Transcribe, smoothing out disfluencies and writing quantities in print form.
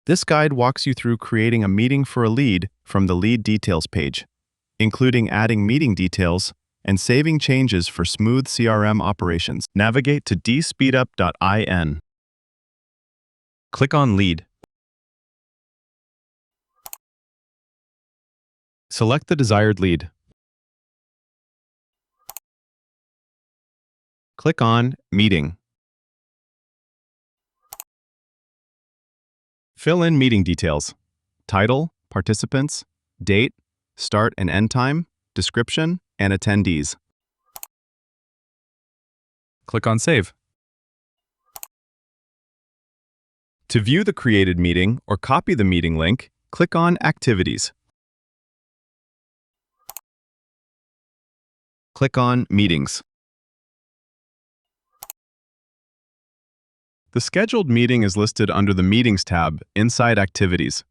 This guide walks you through creating a meeting for a lead from the Lead Details page, including adding meeting details and saving changes for smooth CRM operations. Navigate to dspeedup.in. Click on Lead. Select the desired lead. Click on Meeting. Fill in meeting details: title, participants, date, start and end time, description, and attendees. Click on Save. To view the created meeting or copy the meeting link, click on Activities. Click on Meetings. The scheduled meeting is listed under the Meetings tab inside Activities.